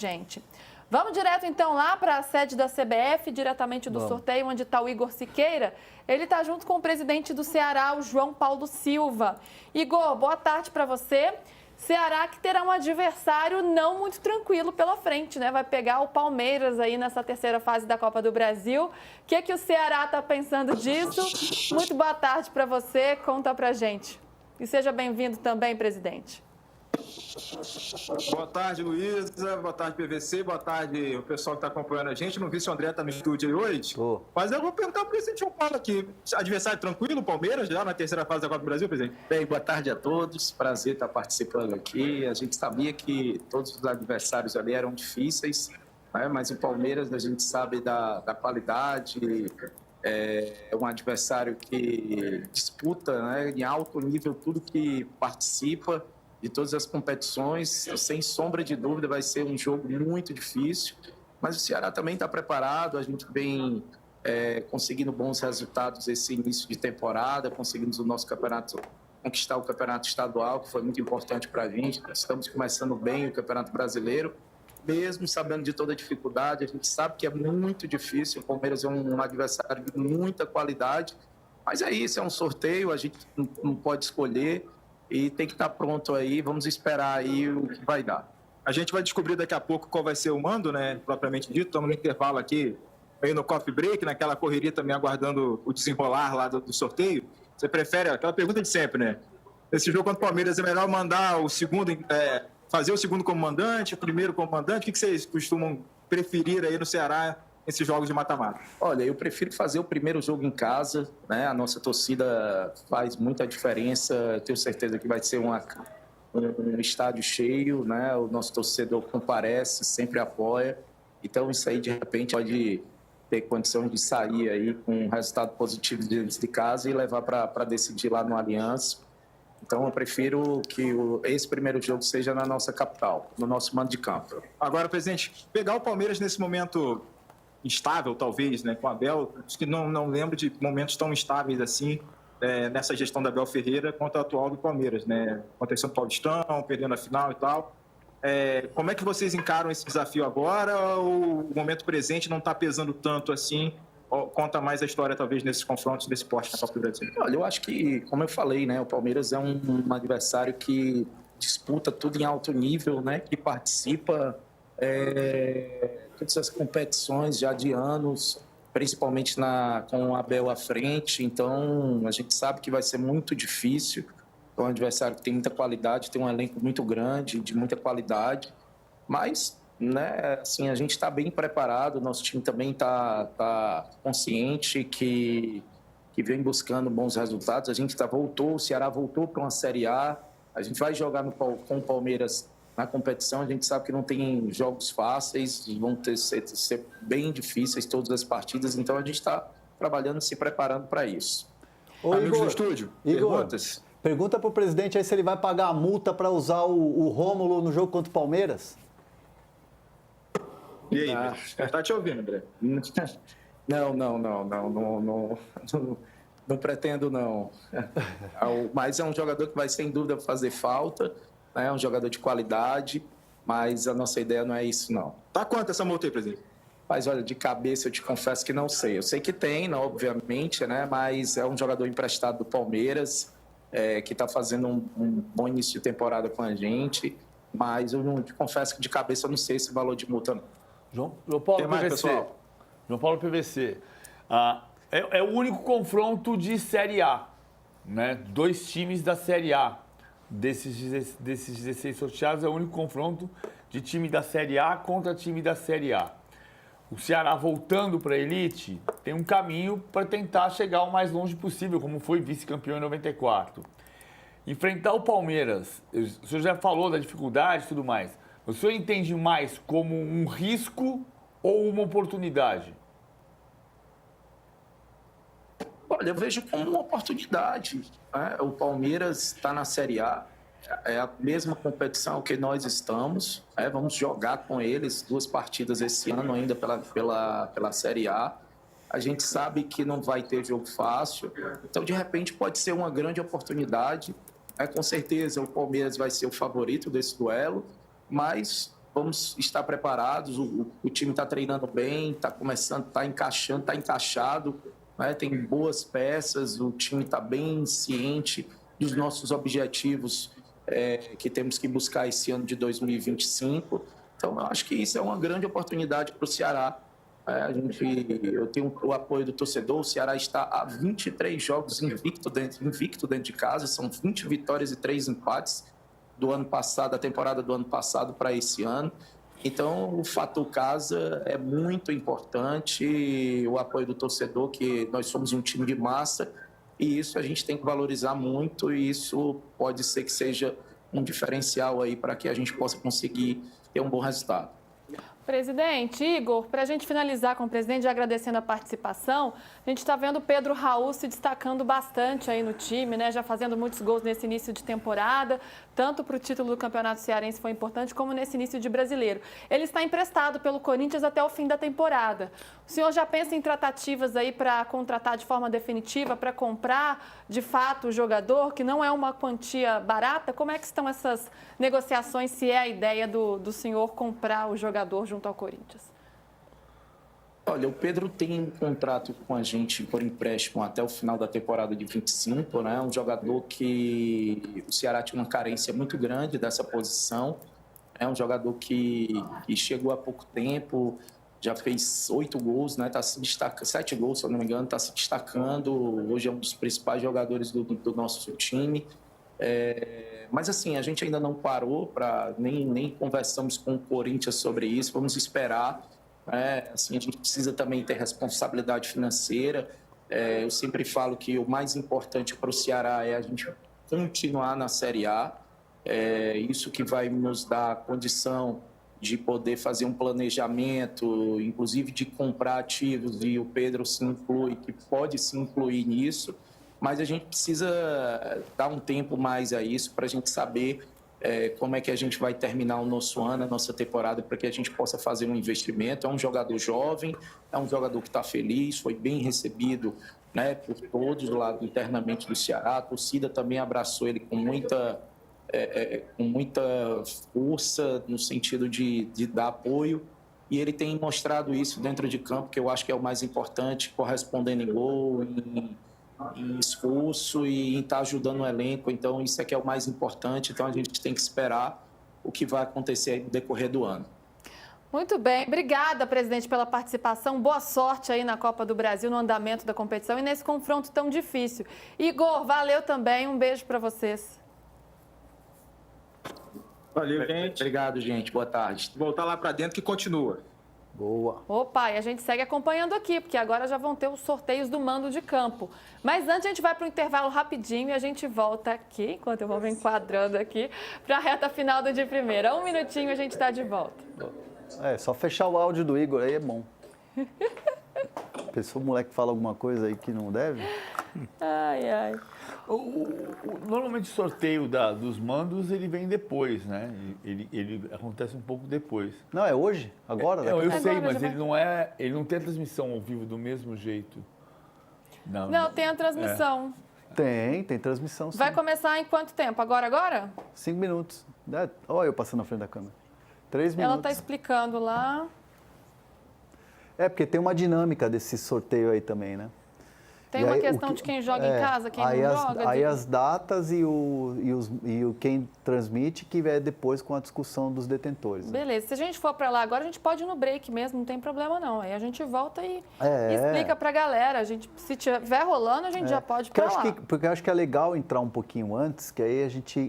gente. Vamos direto então lá para a sede da CBF, diretamente do sorteio, onde está o Igor Siqueira. Ele está junto com o presidente do Ceará, o João Paulo Silva. Igor, boa tarde para você. Ceará que terá um adversário não muito tranquilo pela frente, né? Vai pegar o Palmeiras aí nessa terceira fase da Copa do Brasil. O que é que o Ceará está pensando disso? Muito boa tarde para você, conta pra gente. E seja bem-vindo também, presidente. Boa tarde, Luísa. Boa tarde, PVC. Boa tarde, o pessoal que está acompanhando a gente. Não vi se o André está no estúdio aí hoje. Mas eu vou perguntar para o presidente João Paulo aqui. Adversário tranquilo, Palmeiras, já na terceira fase da Copa do Brasil, presidente? Bem, boa tarde a todos. Prazer estar participando aqui. A gente sabia que todos os adversários ali eram difíceis, né? Mas o Palmeiras, a gente sabe da qualidade. É um adversário que disputa, né, em alto nível tudo que participa de todas as competições. Sem sombra de dúvida vai ser um jogo muito difícil, mas o Ceará também está preparado. A gente vem conseguindo bons resultados esse início de temporada, conseguimos o nosso campeonato, conquistar o campeonato estadual, que foi muito importante para a gente. Estamos começando bem o campeonato brasileiro, mesmo sabendo de toda a dificuldade. A gente sabe que é muito difícil. O Palmeiras é um adversário de muita qualidade, mas é isso, é um sorteio, a gente não pode escolher. E tem que estar pronto aí, vamos esperar aí o que vai dar. A gente vai descobrir daqui a pouco qual vai ser o mando, né, propriamente dito. Estamos no intervalo aqui, meio no coffee break, naquela correria também aguardando o desenrolar lá do sorteio. Você prefere, aquela pergunta de sempre, né? Esse jogo contra o Palmeiras é melhor mandar o segundo, fazer o segundo como mandante, o primeiro como mandante? O que vocês costumam preferir aí no Ceará esses jogos de mata-mata? Olha, eu prefiro fazer o primeiro jogo em casa, né? A nossa torcida faz muita diferença. Eu tenho certeza que vai ser um estádio cheio, né? O nosso torcedor comparece, sempre apoia. Então, isso aí, de repente, pode ter condição de sair aí com um resultado positivo dentro de casa e levar para decidir lá no Allianz. Então, eu prefiro que esse primeiro jogo seja na nossa capital, no nosso mando de campo. Agora, presidente, pegar o Palmeiras nesse momento instável, talvez, né, com o Abel, acho que não lembro de momentos tão instáveis assim nessa gestão da Abel Ferreira quanto a atual do Palmeiras, né? Acontecendo Paulistão, perdendo a final e tal. Como é que vocês encaram esse desafio agora, ou o momento presente não está pesando tanto assim? Conta mais a história, talvez, nesses confrontos desse porte na Copa do Brasil. Olha, eu acho que, como eu falei, né, o Palmeiras é um adversário que disputa tudo em alto nível, né, que participa todas as competições já de anos, principalmente com o Abel à frente. Então, a gente sabe que vai ser muito difícil. É um adversário que tem muita qualidade, tem um elenco muito grande, de muita qualidade. Mas, né, assim, a gente está bem preparado, nosso time também está consciente que vem buscando bons resultados. A gente o Ceará voltou para uma Série A, a gente vai jogar com o Palmeiras na competição. A gente sabe que não tem jogos fáceis, vão ser bem difíceis todas as partidas, então a gente está trabalhando, se preparando para isso. Ô, amigos Igor, do estúdio, Igor, perguntas? Pergunta para o presidente aí se ele vai pagar a multa para usar o Rômulo no jogo contra o Palmeiras. E aí, está te ouvindo, André? Não pretendo, não. Mas é um jogador que vai, sem dúvida, fazer falta, né? É um jogador de qualidade, mas a nossa ideia não é isso, não. Tá quanto essa multa aí, presidente? Mas, olha, de cabeça eu te confesso que não sei. Eu sei que tem, né, obviamente, né? Mas é um jogador emprestado do Palmeiras, que está fazendo um bom início de temporada com a gente, mas eu não te confesso que de cabeça eu não sei esse valor de multa, não. João Paulo mais, PVC. pessoal? João Paulo PVC. É o único confronto de Série A, né? 2 times da Série A. Desses 16 sorteados, é o único confronto de time da Série A contra time da Série A. O Ceará, voltando para a elite, tem um caminho para tentar chegar o mais longe possível, como foi vice-campeão em 94. Enfrentar o Palmeiras, o senhor já falou da dificuldade e tudo mais. O senhor entende mais como um risco ou uma oportunidade? Olha, eu vejo como uma oportunidade, né? O Palmeiras está na Série A, é a mesma competição que nós estamos, vamos jogar com eles 2 partidas esse ano ainda pela Série A. A gente sabe que não vai ter jogo fácil, então de repente pode ser uma grande oportunidade. Com certeza o Palmeiras vai ser o favorito desse duelo, mas vamos estar preparados. O time está treinando bem, está começando, está encaixando, está encaixado, né? Tem boas peças, o time está bem ciente dos nossos objetivos que temos que buscar esse ano de 2025. Então, eu acho que isso é uma grande oportunidade para o Ceará. Eu tenho o apoio do torcedor. O Ceará está a 23 jogos invicto dentro de casa, são 20 vitórias e 3 empates do ano passado, da temporada do ano passado para esse ano. Então, o fator casa é muito importante, o apoio do torcedor, que nós somos um time de massa, e isso a gente tem que valorizar muito, e isso pode ser que seja um diferencial aí para que a gente possa conseguir ter um bom resultado. Presidente, Igor, para a gente finalizar com o presidente, já agradecendo a participação, a gente está vendo o Pedro Raul se destacando bastante aí no time, né? Já fazendo muitos gols nesse início de temporada, tanto para o título do Campeonato Cearense foi importante, como nesse início de Brasileiro. Ele está emprestado pelo Corinthians até o fim da temporada. O senhor já pensa em tratativas aí para contratar de forma definitiva, para comprar de fato o jogador, que não é uma quantia barata? Como é que estão essas negociações, se é a ideia do senhor comprar o jogador junto ao Corinthians? Olha, o Pedro tem um contrato com a gente por empréstimo até o final da temporada de 25, né? Um jogador que o Ceará tinha uma carência muito grande dessa posição. É um jogador que chegou há pouco tempo, já fez 8 gols, né? Tá se destacando, 7 gols, se eu não me engano, está se destacando. Hoje é um dos principais jogadores do nosso time. Mas assim, a gente ainda não parou, nem conversamos com o Corinthians sobre isso, vamos esperar. Assim, a gente precisa também ter responsabilidade financeira. Eu sempre falo que o mais importante para o Ceará é a gente continuar na Série A. Isso que vai nos dar a condição de poder fazer um planejamento, inclusive de comprar ativos, e o Pedro se inclui, que pode se incluir nisso. Mas a gente precisa dar um tempo mais a isso para a gente saber como é que a gente vai terminar o nosso ano, a nossa temporada, para que a gente possa fazer um investimento. É um jogador jovem, é um jogador que está feliz, foi bem recebido, né, por todos lá internamente do Ceará. A torcida também abraçou ele com muita força, no sentido de dar apoio. E ele tem mostrado isso dentro de campo, que eu acho que é o mais importante, correspondendo em gol, em esforço e em estar ajudando o elenco. Então, isso é que é o mais importante. Então, a gente tem que esperar o que vai acontecer no decorrer do ano. Muito bem. Obrigada, presidente, pela participação. Boa sorte aí na Copa do Brasil, no andamento da competição e nesse confronto tão difícil. Igor, valeu também. Um beijo para vocês. Valeu, gente. Obrigado, gente. Boa tarde. Voltar lá para dentro que continua. Boa. Opa, e a gente segue acompanhando aqui, porque agora já vão ter os sorteios do mando de campo. Mas antes a gente vai para o intervalo rapidinho e a gente volta aqui, enquanto eu vou me enquadrando aqui, para a reta final do de primeira. Um minutinho e a gente está de volta. Só fechar o áudio do Igor aí é bom. Pensou o moleque fala alguma coisa aí que não deve? Ai, ai. Normalmente o sorteio dos mandos ele vem depois, né? Ele acontece um pouco depois. Não, é hoje? Agora? Eu Agora sei, já mas vai. ele não tem a transmissão ao vivo do mesmo jeito. Não, tem a transmissão. Tem transmissão sim. Vai começar em quanto tempo? Agora? 5 minutos. Olha eu passando na frente da câmera. 3 minutos. Ela está explicando lá. Porque tem uma dinâmica desse sorteio aí também, né? Tem uma questão de quem joga em casa, quem não joga. Aí as datas e quem transmite que é depois com a discussão dos detentores. Né? Beleza, se a gente for para lá agora, a gente pode ir no break mesmo, não tem problema não. Aí a gente volta e explica para a galera. Se tiver rolando, a gente já pode ir para lá. Porque eu acho que é legal entrar um pouquinho antes, que aí a gente